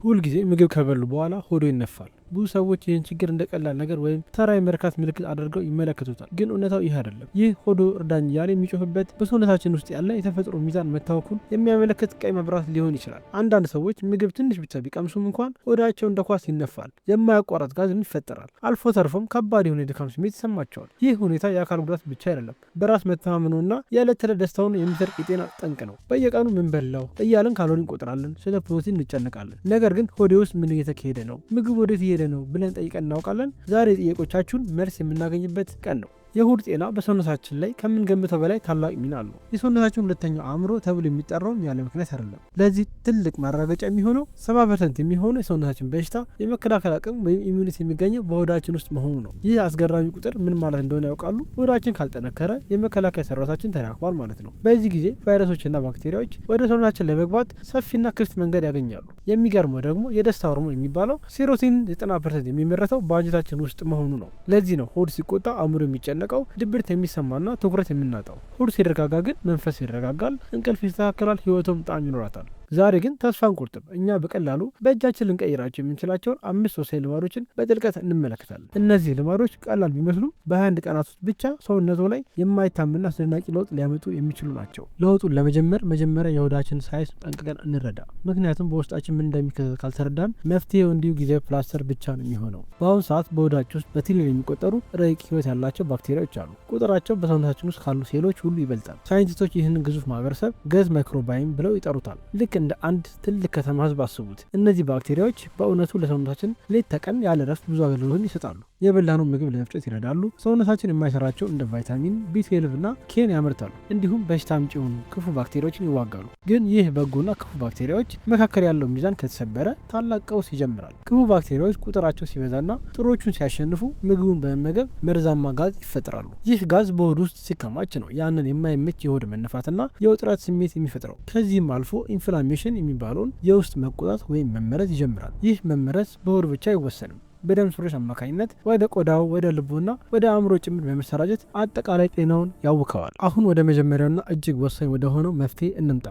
ሁል ጊዜ ምግብ ከበሉ በኋላ ሆዶ ይነፋል። ብዙ ሰዎች ይህን ችግር እንደ ቀላል ነገር ወይም ተራ የመርካት ምልክት አድርገው ይመለከቱታል። ግን እውነታው ይህ አይደለም። ይህ ሆዶ እርዳኝ እያለ የሚጮህበት በሰውነታችን ውስጥ ያለ የተፈጥሮ ሚዛን መታወኩን የሚያመለክት ቀይ መብራት ሊሆን ይችላል። አንዳንድ ሰዎች ምግብ ትንሽ ብቻ ቢቀምሱም እንኳን ሆዳቸው እንደ ኳስ ይነፋል፣ የማያቋረጥ ጋዝም ይፈጠራል። አልፎ ተርፎም ከባድ የሆነ የድካም ስሜት ይሰማቸዋል። ይህ ሁኔታ የአካል ጉዳት ብቻ አይደለም፣ በራስ መተማመኑና የዕለት ተዕለት ደስታውን የሚሰርቅ የጤና ጠንቅ ነው። በየቀኑ ምን በላው እያለን ካሎሪ እንቆጥራለን፣ ስለ ፕሮቲን እንጨነቃለን። ነገር ግን ሆዴ ውስጥ ምን እየተካሄደ ነው? ምግብ ወዴት እየሄደ ነው ብለን ጠይቀን እናውቃለን? ዛሬ ጥያቄዎቻችሁን መልስ የምናገኝበት ቀን ነው። የሆድ ጤና በሰውነታችን ላይ ከምንገምተው በላይ ታላቅ ሚና አለው። የሰውነታችን ሁለተኛው አእምሮ ተብሎ የሚጠራውም ያለ ምክንያት አይደለም። ለዚህ ትልቅ ማረጋገጫ የሚሆነው 70% የሚሆነው የሰውነታችን በሽታ የመከላከል አቅም ወይም ኢሚዩኒቲ የሚገኘው በሆዳችን ውስጥ መሆኑ ነው። ይህ አስገራሚ ቁጥር ምን ማለት እንደሆነ ያውቃሉ? ሆዳችን ካልጠነከረ የመከላከያ ሰራዊታችን ተዳክሟል ማለት ነው። በዚህ ጊዜ ቫይረሶችና ባክቴሪያዎች ወደ ሰውነታችን ለመግባት ሰፊና ክፍት መንገድ ያገኛሉ። የሚገርመው ደግሞ የደስታ ሆርሞን የሚባለው ሴሮቶኒን 90% የሚመረተው በአንጀታችን ውስጥ መሆኑ ነው። ለዚህ ነው ሆድ ሲቆጣ አእምሮ የሚጨነቀው፣ ድብርት የሚሰማና ትኩረት የምናጣው። ሆድ ሲረጋጋ ግን መንፈስ ይረጋጋል፣ እንቅልፍ ይስተካከላል፣ ህይወቱም ጣዕም ይኖራታል። ዛሬ ግን ተስፋ አንቆርጥም። እኛ በቀላሉ በእጃችን ልንቀይራቸው የምንችላቸውን 5 ወሳኝ ልማዶችን በጥልቀት እንመለከታለን። እነዚህ ልማዶች ቀላል ቢመስሉ በ21 ቀናት ውስጥ ብቻ ሰውነቶ ላይ የማይታመንና አስደናቂ ለውጥ ሊያመጡ የሚችሉ ናቸው። ለውጡን ለመጀመር መጀመሪያ የሆዳችን ሳይንስ ጠንቅቀን እንረዳ። ምክንያቱም በውስጣችን ምን እንደሚከሰት ካልተረዳን መፍትሄው እንዲሁ ጊዜያዊ ፕላስተር ብቻ ነው የሚሆነው። በአሁኑ ሰዓት በሆዳችን ውስጥ በትሪሊዮን የሚቆጠሩ ረቂቅ ህይወት ያላቸው ባክቴሪያዎች አሉ። ቁጥራቸው በሰውነታችን ውስጥ ካሉ ሴሎች ሁሉ ይበልጣል። ሳይንቲስቶች ይህንን ግዙፍ ማህበረሰብ ገዝ ማይክሮባይም ብለው ይጠሩታል። ልክ እንደ አንድ ትልቅ ከተማ ህዝብ አስቡት። እነዚህ ባክቴሪያዎች በእውነቱ ለሰውነታችን ሌት ተቀን ያለ ረፍት ብዙ አገልግሎትን ይሰጣሉ። የበላነው ምግብ ለመፍጨት ይረዳሉ። ሰውነታችን የማይሰራቸው እንደ ቫይታሚን ቢ12 እና ኬን ያመርታሉ። እንዲሁም በሽታ አምጪ የሆኑ ክፉ ባክቴሪያዎችን ይዋጋሉ። ግን ይህ በጎና ክፉ ባክቴሪያዎች መካከል ያለው ሚዛን ከተሰበረ ታላቅ ቀውስ ይጀምራል። ክፉ ባክቴሪያዎች ቁጥራቸው ሲበዛና ጥሩዎቹን ሲያሸንፉ ምግቡን በመመገብ መርዛማ ጋዝ ይፈጥራሉ። ይህ ጋዝ በሆድ ውስጥ ሲከማች ነው ያንን የማይመች የሆድ መነፋትና የውጥረት ስሜት የሚፈጥረው። ከዚህም አልፎ ኢንፍላሜሽን የሚባለውን የውስጥ መቆጣት ወይም መመረዝ ይጀምራል። ይህ መመረዝ በሆድ ብቻ አይወሰንም። በደም ስሮች አማካኝነት ወደ ቆዳው፣ ወደ ልቡና ወደ አእምሮ ጭምር በመሰራጨት አጠቃላይ ጤናውን ያውከዋል። አሁን ወደ መጀመሪያውና እጅግ ወሳኝ ወደ ሆነው መፍትሄ እንምጣ።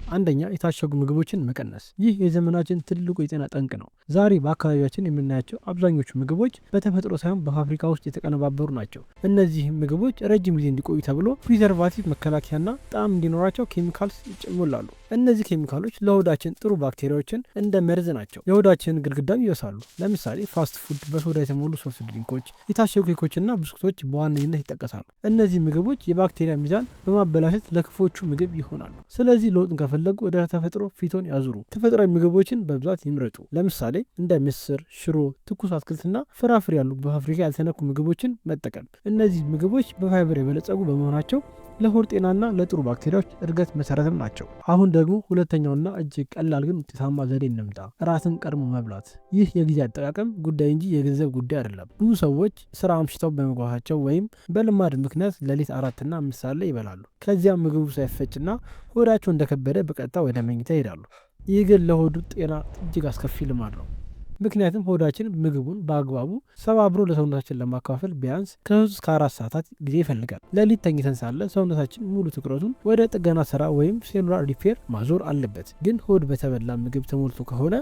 አንደኛ፣ የታሸጉ ምግቦችን መቀነስ። ይህ የዘመናችን ትልቁ የጤና ጠንቅ ነው። ዛሬ በአካባቢያችን የምናያቸው አብዛኞቹ ምግቦች በተፈጥሮ ሳይሆን በፋብሪካ ውስጥ የተቀነባበሩ ናቸው። እነዚህ ምግቦች ረጅም ጊዜ እንዲቆዩ ተብሎ ፕሪዘርቫቲቭ መከላከያና ጣዕም እንዲኖራቸው ኬሚካልስ ይጨምራሉ። እነዚህ ኬሚካሎች ለሆዳችን ጥሩ ባክቴሪያዎችን እንደ መርዝ ናቸው። የሆዳችንን ግድግዳም ይወሳሉ። ለምሳሌ ፋስት ፉድ፣ በሶዳ የተሞሉ ሶፍት ድሪንኮች፣ የታሸጉ ኬኮችና ብስኩቶች በዋነኝነት ይጠቀሳሉ። እነዚህ ምግቦች የባክቴሪያ ሚዛን በማበላሸት ለክፎቹ ምግብ ይሆናሉ። ስለዚህ ለውጥን ከፈለጉ ወደ ተፈጥሮ ፊቶን ያዙሩ። ተፈጥሯዊ ምግቦችን በብዛት ይምረጡ። ለምሳሌ እንደ ምስር፣ ሽሮ፣ ትኩስ አትክልትና ፍራፍሬ ያሉ በፋብሪካ ያልተነኩ ምግቦችን መጠቀም። እነዚህ ምግቦች በፋይበር የበለጸጉ በመሆናቸው ለሆድ ጤናና ለጥሩ ባክቴሪያዎች እድገት መሰረትም ናቸው። አሁን ደግሞ ሁለተኛውና እጅግ ቀላል ግን ውጤታማ ዘዴ እንምጣ። ራስን ቀድሞ መብላት። ይህ የጊዜ አጠቃቀም ጉዳይ እንጂ የገንዘብ ጉዳይ አይደለም። ብዙ ሰዎች ስራ አምሽተው በመግባታቸው ወይም በልማድ ምክንያት ሌሊት 4 እና 5 ሰዓት ላይ ይበላሉ። ከዚያም ምግቡ ሳይፈጭና ሆዳቸው እንደከበደ በቀጥታ ወደ መኝታ ይሄዳሉ። ይህ ግን ለሆዱ ጤና እጅግ አስከፊ ልማድ ነው። ምክንያቱም ሆዳችን ምግቡን በአግባቡ ሰባብሮ ለሰውነታችን ለማካፈል ቢያንስ ከ3 እስከ 4 ሰዓታት ጊዜ ይፈልጋል። ሌሊት ተኝተን ሳለ ሰውነታችን ሙሉ ትኩረቱን ወደ ጥገና ስራ ወይም ሴሉላር ሪፔር ማዞር አለበት። ግን ሆድ በተበላ ምግብ ተሞልቶ ከሆነ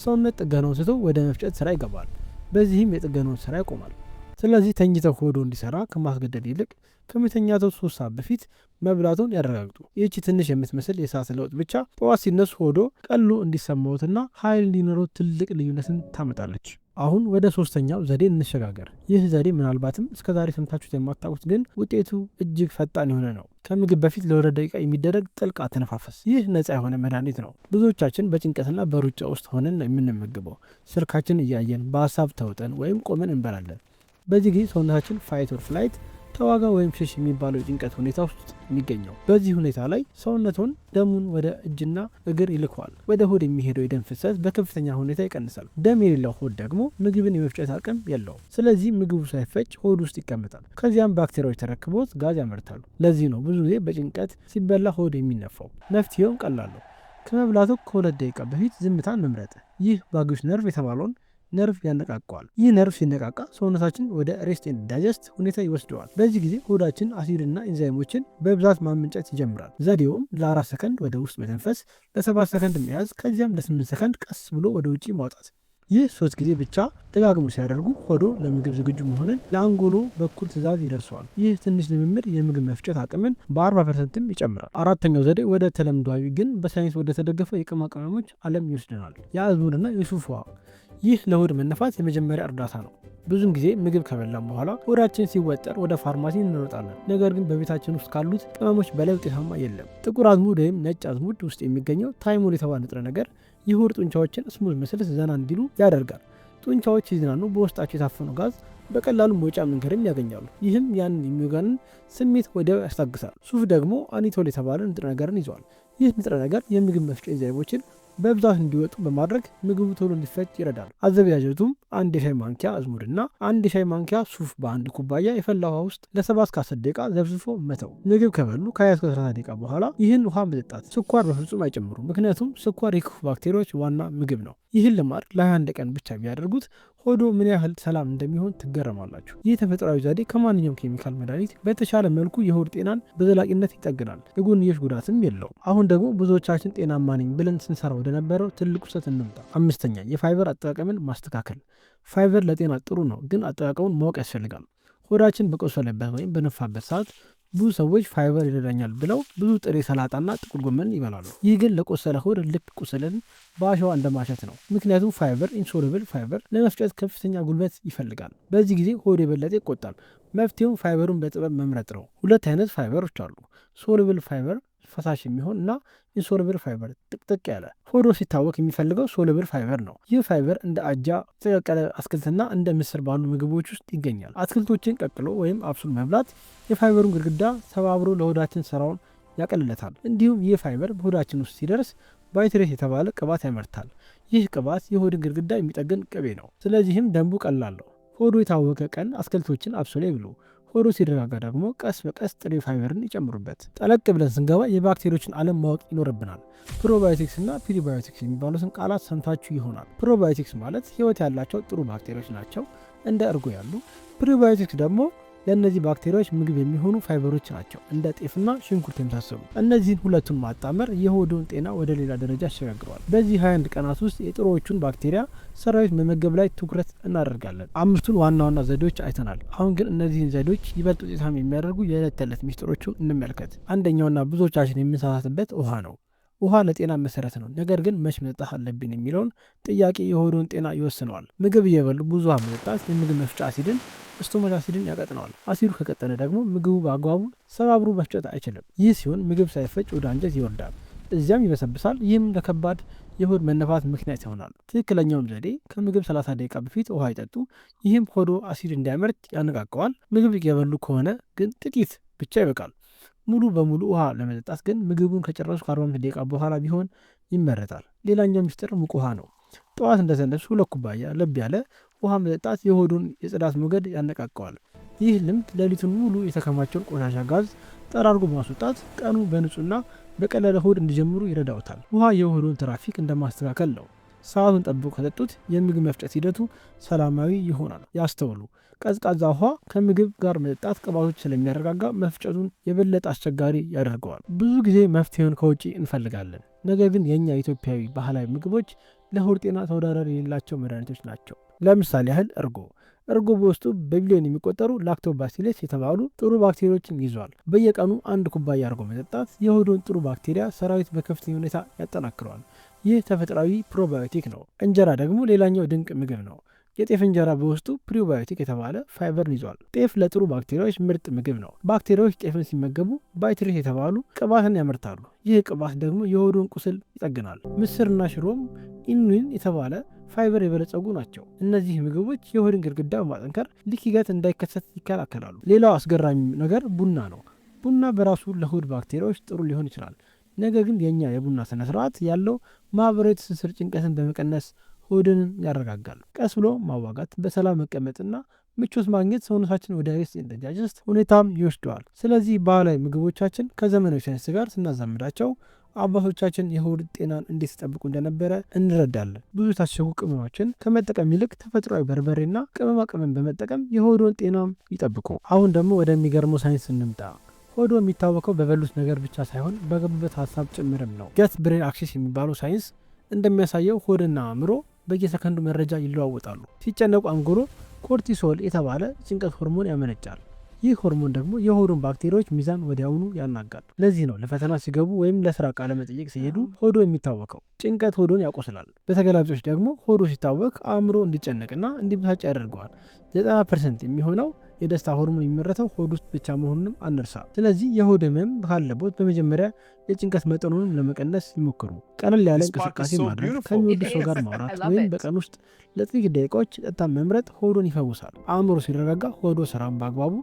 ሰውነት ጥገናውን ስቶ ወደ መፍጨት ስራ ይገባል። በዚህም የጥገናውን ስራ ይቆማል። ስለዚህ ተኝተው ሆዶ እንዲሰራ ከማስገደድ ይልቅ ከመተኛተው 3 ሰዓት በፊት መብላቱን ያረጋግጡ። ይህቺ ትንሽ የምትመስል የሰዓት ለውጥ ብቻ ጠዋት ሲነሱ ሆዶ ቀሎ እንዲሰማዎትና ኃይል እንዲኖረው ትልቅ ልዩነትን ታመጣለች። አሁን ወደ 3ኛው ዘዴ እንሸጋገር። ይህ ዘዴ ምናልባትም እስከዛሬ ሰምታችሁት የማታውቁት ግን ውጤቱ እጅግ ፈጣን የሆነ ነው። ከምግብ በፊት ለ2 ደቂቃ የሚደረግ ጥልቅ አተነፋፈስ። ይህ ነፃ የሆነ መድኃኒት ነው። ብዙዎቻችን በጭንቀትና በሩጫ ውስጥ ሆነን ነው የምንመግበው። ስልካችን እያየን በሀሳብ ተውጠን ወይም ቆመን እንበላለን። በዚህ ጊዜ ሰውነታችን ፋይት ኦር ፍላይት ተዋጋ ወይም ሽሽ የሚባለው የጭንቀት ሁኔታ ውስጥ የሚገኘው። በዚህ ሁኔታ ላይ ሰውነቱን ደሙን ወደ እጅና እግር ይልከዋል። ወደ ሆድ የሚሄደው የደም ፍሰት በከፍተኛ ሁኔታ ይቀንሳል። ደም የሌለው ሆድ ደግሞ ምግብን የመፍጨት አቅም የለውም። ስለዚህ ምግቡ ሳይፈጭ ሆድ ውስጥ ይቀመጣል። ከዚያም ባክቴሪያዎች ተረክቦት ጋዝ ያመርታሉ። ለዚህ ነው ብዙ ጊዜ በጭንቀት ሲበላ ሆድ የሚነፋው። መፍትሄውም ቀላል ነው። ከመብላቱ ከ2 ደቂቃ በፊት ዝምታን መምረጥ። ይህ ቫgus ነርቭ የተባለውን ነርቭ ያነቃቀዋል። ይህ ነርቭ ሲነቃቃ ሰውነታችን ወደ ሬስት ኤንድ ዳይጀስት ሁኔታ ይወስደዋል። በዚህ ጊዜ ሆዳችን አሲድና ኢንዛይሞችን በብዛት ማመንጨት ይጀምራል። ዘዴውም ለ4 ሰከንድ ወደ ውስጥ መተንፈስ፣ ለ7 ሰከንድ መያዝ፣ ከዚያም ለ8 ሰከንድ ቀስ ብሎ ወደ ውጭ ማውጣት። ይህ 3 ጊዜ ብቻ ደጋግሞ ሲያደርጉ ሆዶ ለምግብ ዝግጁ መሆንን ለአንጎሎ በኩል ትዕዛዝ ይደርሰዋል። ይህ ትንሽ ልምምድ የምግብ መፍጨት አቅምን በ40%ም ይጨምራል። አራተኛው ዘዴ ወደ ተለምዷዊ ግን በሳይንስ ወደ ተደገፈ የቅመማ ቅመሞች ዓለም ይወስደናል። የአዝሙድና የሱፍ ውሃ። ይህ ለሆድ መነፋት የመጀመሪያ እርዳታ ነው። ብዙን ጊዜ ምግብ ከበላም በኋላ ሆዳችን ሲወጠር ወደ ፋርማሲ እንሮጣለን። ነገር ግን በቤታችን ውስጥ ካሉት ቅመሞች በላይ ውጤታማ የለም። ጥቁር አዝሙድ ወይም ነጭ አዝሙድ ውስጥ የሚገኘው ታይሞል የተባለ ንጥረ ነገር የሆድ ጡንቻዎችን ስሙዝ መስልስ ዘና እንዲሉ ያደርጋል። ጡንቻዎች ሲዝናኑ በውስጣቸው የታፈነው ጋዝ በቀላሉ መውጫ መንገድም ያገኛሉ። ይህም ያንን የሚወጋንን ስሜት ወዲያው ያስታግሳል። ሱፍ ደግሞ አኒቶል የተባለ ንጥረ ነገርን ይዟል። ይህ ንጥረ ነገር የምግብ መፍጫ ኤንዛይሞችን በብዛት እንዲወጡ በማድረግ ምግቡ ቶሎ እንዲፈጭ ይረዳል። አዘገጃጀቱም 1 የሻይ ማንኪያ አዝሙድና 1 የሻይ ማንኪያ ሱፍ በአንድ ኩባያ የፈላ ውሃ ውስጥ ለ7-10 ደቂቃ ዘፍዝፎ መተው። ምግብ ከበሉ ከ20-30 ደቂቃ በኋላ ይህን ውሃ መጠጣት። ስኳር በፍጹም አይጨምሩ፣ ምክንያቱም ስኳር የክፉ ባክቴሪያዎች ዋና ምግብ ነው። ይህን ልማድ ለ21 ቀን ብቻ ቢያደርጉት ሆዶ ምን ያህል ሰላም እንደሚሆን ትገረማላችሁ። ይህ ተፈጥሯዊ ዘዴ ከማንኛውም ኬሚካል መድኃኒት በተሻለ መልኩ የሆድ ጤናን በዘላቂነት ይጠግናል፣ የጎንዮሽ ጉዳትም የለውም። አሁን ደግሞ ብዙዎቻችን ጤናማ ነኝ ብለን ስንሰራ ወደ ነበረው ትልቁ ስህተት እንምጣ። 5ኛ የፋይበር አጠቃቀምን ማስተካከል። ፋይበር ለጤና ጥሩ ነው፣ ግን አጠቃቀሙን ማወቅ ያስፈልጋል። ሆዳችን በቆሰለበት ወይም በነፋበት ሰዓት ብዙ ሰዎች ፋይበር ይረዳኛል ብለው ብዙ ጥሬ ሰላጣና ጥቁር ጎመን ይበላሉ። ይህ ግን ለቆሰለ ሆድ ልክ ቁስልን በአሸዋ እንደማሸት ነው። ምክንያቱም ፋይበር ኢንሶሉብል ፋይበር ለመፍጨት ከፍተኛ ጉልበት ይፈልጋል። በዚህ ጊዜ ሆድ የበለጠ ይቆጣል። መፍትሄውም ፋይበሩን በጥበብ መምረጥ ነው። 2 አይነት ፋይበሮች አሉ። ሶሉብል ፋይበር ፈሳሽ የሚሆን እና ኢንሶሉብል ፋይበር ጥቅጥቅ ያለ። ሆዶ ሲታወቅ የሚፈልገው ሶሉብል ፋይበር ነው። ይህ ፋይበር እንደ አጃ፣ የተቀቀለ አትክልትና እንደ ምስር ባሉ ምግቦች ውስጥ ይገኛል። አትክልቶችን ቀቅሎ ወይም አብሱል መብላት የፋይበሩን ግድግዳ ሰባብሮ ለሆዳችን ስራውን ያቀልለታል። እንዲሁም ይህ ፋይበር በሆዳችን ውስጥ ሲደርስ ባይትሬት የተባለ ቅባት ያመርታል። ይህ ቅባት የሆድን ግድግዳ የሚጠግን ቅቤ ነው። ስለዚህም ደንቡ ቀላል ነው። ሆዶ የታወቀ ቀን አትክልቶችን አብሱል ይብሉ። ሆዶ ሲረጋጋ ደግሞ ቀስ በቀስ ጥሬ ፋይበርን ይጨምሩበት። ጠለቅ ብለን ስንገባ የባክቴሪዎችን ዓለም ማወቅ ይኖርብናል። ፕሮባዮቲክስ እና ፕሪባዮቲክስ የሚባሉትን ቃላት ሰምታችሁ ይሆናል። ፕሮባዮቲክስ ማለት ህይወት ያላቸው ጥሩ ባክቴሪያዎች ናቸው፣ እንደ እርጎ ያሉ። ፕሪባዮቲክስ ደግሞ ለእነዚህ ባክቴሪያዎች ምግብ የሚሆኑ ፋይበሮች ናቸው፣ እንደ ጤፍና ሽንኩርት የመሳሰሉ። እነዚህን ሁለቱን ማጣመር የሆዶን ጤና ወደ ሌላ ደረጃ ያሸጋግረዋል። በዚህ 21 ቀናት ውስጥ የጥሩዎቹን ባክቴሪያ ሰራዊት መመገብ ላይ ትኩረት እናደርጋለን። 5ቱን ዋና ዋና ዘዴዎች አይተናል። አሁን ግን እነዚህን ዘዴዎች ይበልጥ ውጤታማ የሚያደርጉ የዕለት ተዕለት ሚስጥሮቹን እንመልከት። አንደኛውና ብዙዎቻችን የምንሳሳትበት ውሃ ነው። ውሃ ለጤና መሰረት ነው። ነገር ግን መች መጠጣት አለብን የሚለውን ጥያቄ የሆዶን ጤና ይወስነዋል። ምግብ እየበሉ ብዙ ውሃ መጠጣት የምግብ መፍጫ አሲድን ስቶማክ አሲድን ያቀጥነዋል። አሲዱ ከቀጠነ ደግሞ ምግቡ በአግባቡ ሰባብሮ መፍጨት አይችልም። ይህ ሲሆን ምግብ ሳይፈጭ ወደ አንጀት ይወርዳል፣ እዚያም ይበሰብሳል። ይህም ለከባድ የሆድ መነፋት ምክንያት ይሆናል። ትክክለኛውም ዘዴ ከምግብ 30 ደቂቃ በፊት ውሃ ይጠጡ። ይህም ሆዶ አሲድ እንዲያመርት ያነቃቀዋል። ምግብ እየበሉ ከሆነ ግን ጥቂት ብቻ ይበቃል። ሙሉ በሙሉ ውሃ ለመጠጣት ግን ምግቡን ከጨረሱ ከ45 ደቂቃ በኋላ ቢሆን ይመረጣል። ሌላኛው ሚስጥር ሙቅ ውሃ ነው። ጠዋት እንደተነሱ 2 ኩባያ ለብ ያለ ውሃ መጠጣት የሆዱን የጽዳት ሞገድ ያነቃቀዋል። ይህ ልምድ ሌሊቱን ሙሉ የተከማቸውን ቆሻሻ ጋዝ ጠራርጎ ማስወጣት ቀኑ በንጹህና በቀለለ ሆድ እንዲጀምሩ ይረዳውታል። ውሃ የሆዱን ትራፊክ እንደማስተካከል ነው። ሰዓቱን ጠብቆ ከጠጡት የምግብ መፍጨት ሂደቱ ሰላማዊ ይሆናል። ያስተውሉ፣ ቀዝቃዛ ውሃ ከምግብ ጋር መጠጣት ቅባቶች ስለሚያረጋጋ መፍጨቱን የበለጠ አስቸጋሪ ያደርገዋል። ብዙ ጊዜ መፍትሄውን ከውጭ እንፈልጋለን። ነገር ግን የእኛ ኢትዮጵያዊ ባህላዊ ምግቦች ለሆድ ጤና ተወዳዳሪ የሌላቸው መድኃኒቶች ናቸው። ለምሳሌ ያህል እርጎ በውስጡ በቢሊዮን የሚቆጠሩ ላክቶባሲለስ የተባሉ ጥሩ ባክቴሪያዎችን ይዟል። በየቀኑ 1 ኩባያ እርጎ መጠጣት የሆዶን ጥሩ ባክቴሪያ ሰራዊት በከፍተኛ ሁኔታ ያጠናክረዋል። ይህ ተፈጥሯዊ ፕሮባዮቲክ ነው። እንጀራ ደግሞ ሌላኛው ድንቅ ምግብ ነው። የጤፍ እንጀራ በውስጡ ፕሪባዮቲክ የተባለ ፋይበርን ይዟል። ጤፍ ለጥሩ ባክቴሪያዎች ምርጥ ምግብ ነው። ባክቴሪያዎች ጤፍን ሲመገቡ ባይትሬት የተባሉ ቅባትን ያመርታሉ። ይህ ቅባት ደግሞ የሆዱን ቁስል ይጠግናል። ምስርና ሽሮም ኢኑሊን የተባለ ፋይበር የበለጸጉ ናቸው። እነዚህ ምግቦች የሆድን ግድግዳ በማጠንከር ሊኪገት እንዳይከሰት ይከላከላሉ። ሌላው አስገራሚ ነገር ቡና ነው። ቡና በራሱ ለሆድ ባክቴሪያዎች ጥሩ ሊሆን ይችላል። ነገር ግን የኛ የቡና ስነስርዓት ያለው ማህበራዊ ትስስር ጭንቀትን በመቀነስ ሆድን ያረጋጋል። ቀስ ብሎ ማዋጋት፣ በሰላም መቀመጥና ምቾት ማግኘት ሰውነታችን ወደ ሬስት ኤንድ ዳይጀስት ሁኔታም ይወስደዋል። ስለዚህ ባህላዊ ምግቦቻችን ከዘመናዊ ሳይንስ ጋር ስናዛምዳቸው አባቶቻችን የሆድ ጤናን እንዴት ሲጠብቁ እንደነበረ እንረዳለን። ብዙ የታሸጉ ቅመሞችን ከመጠቀም ይልቅ ተፈጥሯዊ በርበሬና ቅመማ ቅመም በመጠቀም የሆዶን ጤናም ይጠብቁ። አሁን ደግሞ ወደሚገርመው ሳይንስ እንምጣ። ሆዶ የሚታወቀው በበሉት ነገር ብቻ ሳይሆን በገቡበት ሀሳብ ጭምርም ነው። ገት ብሬን አክሲስ የሚባለው ሳይንስ እንደሚያሳየው ሆድና አእምሮ በየሰከንዱ መረጃ ይለዋወጣሉ። ሲጨነቁ አንጎሎ ኮርቲሶል የተባለ ጭንቀት ሆርሞን ያመነጫል። ይህ ሆርሞን ደግሞ የሆዱን ባክቴሪያዎች ሚዛን ወዲያውኑ ያናጋል። ለዚህ ነው ለፈተና ሲገቡ ወይም ለስራ ቃለ መጠየቅ ሲሄዱ ሆዶ የሚታወቀው። ጭንቀት ሆዶን ያቆስላል። በተገላቢጦች ደግሞ ሆዶ ሲታወቅ አእምሮ እንዲጨነቅና እንዲበሳጭ ያደርገዋል። 90% የሚሆነው የደስታ ሆርሞን የሚመረተው ሆድ ውስጥ ብቻ መሆኑንም አንርሳ። ስለዚህ የሆድ ህመም ካለቦት በመጀመሪያ የጭንቀት መጠኑንም ለመቀነስ ይሞክሩ። ቀለል ያለ እንቅስቃሴ ማድረግ፣ ከሚወዱ ሰው ጋር ማውራት ወይም በቀን ውስጥ ለጥቂት ደቂቃዎች ጸጥታ መምረጥ ሆዶን ይፈውሳል። አእምሮ ሲረጋጋ ሆዶ ስራን በአግባቡ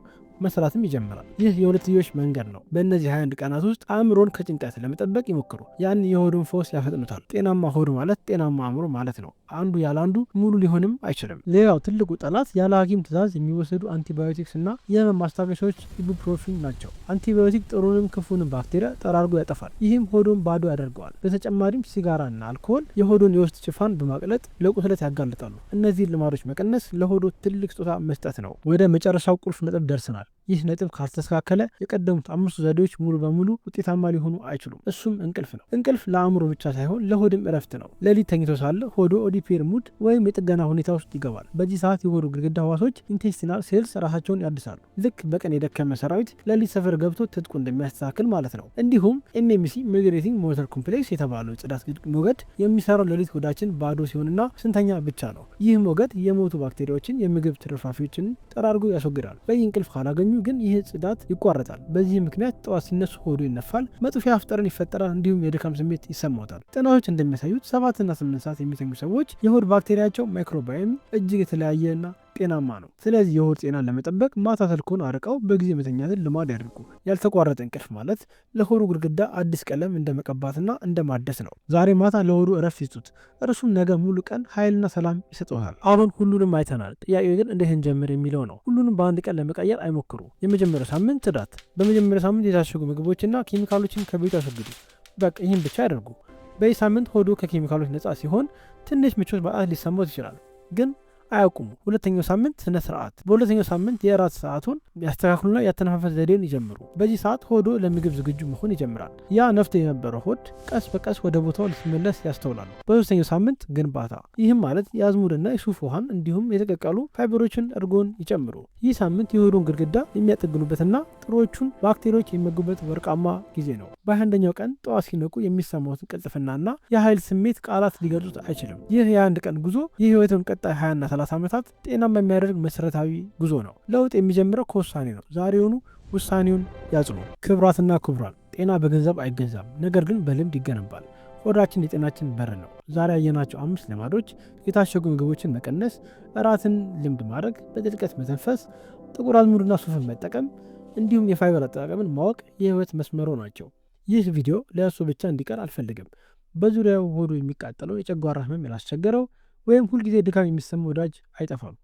መስራትም ይጀምራል። ይህ የሁለትዮሽ መንገድ ነው። በእነዚህ 21 ቀናት ውስጥ አእምሮን ከጭንቀት ለመጠበቅ ይሞክሩ። ያን የሆዱን ፈውስ ያፈጥኑታል። ጤናማ ሆድ ማለት ጤናማ አእምሮ ማለት ነው። አንዱ ያለ አንዱ ሙሉ ሊሆንም አይችልም። ሌላው ትልቁ ጠላት ያለ ሐኪም ትዕዛዝ የሚወሰዱ አንቲባዮቲክስ እና የህመም ማስታገሻዎች ኢቡፕሮፊን ናቸው። አንቲባዮቲክ ጥሩንም ክፉንም ባክቴሪያ ጠራርጎ ያጠፋል። ይህም ሆዶን ባዶ ያደርገዋል። በተጨማሪም ሲጋራና አልኮሆል የሆዶን የውስጥ ሽፋን በማቅለጥ ለቁስለት ያጋልጣሉ። እነዚህን ልማዶች መቀነስ ለሆዶ ትልቅ ስጦታ መስጠት ነው። ወደ መጨረሻው ቁልፍ ነጥብ ደርሰናል። ይህ ነጥብ ካልተስተካከለ የቀደሙት 5 ዘዴዎች ሙሉ በሙሉ ውጤታማ ሊሆኑ አይችሉም። እሱም እንቅልፍ ነው። እንቅልፍ ለአእምሮ ብቻ ሳይሆን ለሆድም እረፍት ነው። ሌሊት ተኝቶ ሳለ ሆዶ ኦዲፒር ሙድ ወይም የጥገና ሁኔታ ውስጥ ይገባል። በዚህ ሰዓት የሆዱ ግድግዳ ህዋሶች ኢንቴስቲናል ሴልስ ራሳቸውን ያድሳሉ። ልክ በቀን የደከመ ሰራዊት ሌሊት ሰፈር ገብቶ ትጥቁ እንደሚያስተካክል ማለት ነው። እንዲሁም ኤምኤምሲ ሚግሬቲንግ ሞተር ኮምፕሌክስ የተባለው የጽዳት ሞገድ የሚሰራው ሌሊት ሆዳችን ባዶ ሲሆንና ስንተኛ ብቻ ነው። ይህ ሞገድ የሞቱ ባክቴሪያዎችን፣ የምግብ ትርፍራፊዎችን ጠራርጎ ያስወግዳል። በዚህ እንቅልፍ ካላገኙ ግን ይህ ጽዳት ይቋረጣል። በዚህ ምክንያት ጠዋት ሲነሱ ሆዶ ይነፋል፣ መጥፊያ አፍጠረን ይፈጠራል፣ እንዲሁም የድካም ስሜት ይሰማታል። ጥናቶች እንደሚያሳዩት 7 እና 8 ሰዓት የሚተኙ ሰዎች የሆድ ባክቴሪያቸው ማይክሮባዮም እጅግ የተለያየና ጤናማ ነው። ስለዚህ የሆድ ጤናን ለመጠበቅ ማታ ስልክዎን አርቀው በጊዜ መተኛትን ልማድ ያድርጉ። ያልተቋረጠ እንቅልፍ ማለት ለሆዱ ግድግዳ አዲስ ቀለም እንደመቀባትና እንደማደስ ነው። ዛሬ ማታ ለሆዱ እረፍት ይስጡት፣ እርሱም ነገ ሙሉ ቀን ኃይልና ሰላም ይሰጥዎታል። አሁን ሁሉንም አይተናል። ጥያቄው ግን እንዴት እንጀምር የሚለው ነው። ሁሉንም በአንድ ቀን ለመቀየር አይሞክሩ። የመጀመሪያው ሳምንት ጽዳት። በመጀመሪያው ሳምንት የታሸጉ ምግቦችና ኬሚካሎችን ከቤቱ ያስወግዱ። በቃ ይህን ብቻ ያደርጉ። በዚህ ሳምንት ሆዶ ከኬሚካሎች ነጻ ሲሆን ትንሽ ምቾት ማጣት ሊሰማዎት ይችላል፣ ግን አያውቁሙ። ሁለተኛው ሳምንት ስነ ስርዓት። በሁለተኛው ሳምንት የእራት ሰዓቱን ያስተካክሉና ያተነፋፈስ ዘዴን ይጀምሩ። በዚህ ሰዓት ሆዶ ለምግብ ዝግጁ መሆን ይጀምራል። ያ ነፍቶ የነበረው ሆድ ቀስ በቀስ ወደ ቦታው ሊመለስ ያስተውላሉ። በሶስተኛው ሳምንት ግንባታ። ይህም ማለት የአዝሙድና የሱፍ ውሃን እንዲሁም የተቀቀሉ ፋይበሮችን፣ እርጎን ይጨምሩ። ይህ ሳምንት የሆዱን ግድግዳ የሚያጠግኑበትና ጥሩዎቹን ባክቴሪያዎች የሚመጉበት ወርቃማ ጊዜ ነው። በ21ኛው ቀን ጠዋት ሲነቁ የሚሰማዎትን ቅልጥፍናና የኃይል ስሜት ቃላት ሊገልጹት አይችልም። ይህ የ21 ቀን ጉዞ የህይወትን ቀጣይ 20ና 30 ዓመታት ጤናማ የሚያደርግ መሰረታዊ ጉዞ ነው። ለውጥ የሚጀምረው ከውሳኔ ነው። ዛሬውኑ ውሳኔውን ያጽኑ። ክቡራትና ክቡራን፣ ጤና በገንዘብ አይገዛም፣ ነገር ግን በልምድ ይገነባል። ሆዳችን የጤናችን በር ነው። ዛሬ ያየናቸው 5 ልማዶች የታሸጉ ምግቦችን መቀነስ፣ እራትን ልምድ ማድረግ፣ በጥልቀት መተንፈስ፣ ጥቁር አዝሙድና ሱፍን መጠቀም እንዲሁም የፋይበር አጠቃቀምን ማወቅ የህይወት መስመሮ ናቸው። ይህ ቪዲዮ ለእሱ ብቻ እንዲቀር አልፈልግም። በዙሪያው ሆዱ የሚቃጠለው የጨጓራ ህመም ያላስቸገረው ወይም ሁልጊዜ ድካም የሚሰማው ወዳጅ አይጠፋም።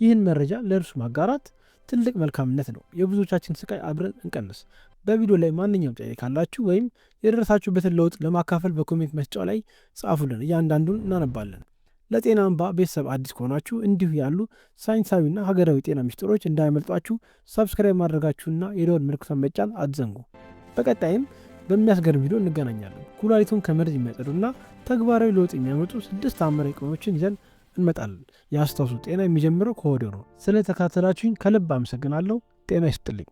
ይህን መረጃ ለእርሱ ማጋራት ትልቅ መልካምነት ነው። የብዙዎቻችን ስቃይ አብረን እንቀንስ። በቪዲዮ ላይ ማንኛውም ጥያቄ ካላችሁ ወይም የደረሳችሁበትን ለውጥ ለማካፈል በኮሜንት መስጫው ላይ ጻፉልን፣ እያንዳንዱን እናነባለን። ለጤና አምባ ቤተሰብ አዲስ ከሆናችሁ እንዲሁ ያሉ ሳይንሳዊና ሀገራዊ ጤና ሚስጥሮች እንዳይመልጧችሁ ሰብስክራይብ ማድረጋችሁና የደወል ምልክቱን መጫን አትዘንጉ። በቀጣይም በሚያስገርም ቪዲዮ እንገናኛለን። ኩላሊቱን ከመርዝ የሚያጸዱና ተግባራዊ ለውጥ የሚያመጡ 6 ተአምራዊ ቅመሞችን ይዘን እንመጣለን። ያስታውሱ፣ ጤና የሚጀምረው ከሆድ ነው። ስለተከታተላችሁኝ ከልብ አመሰግናለሁ። ጤና ይስጥልኝ።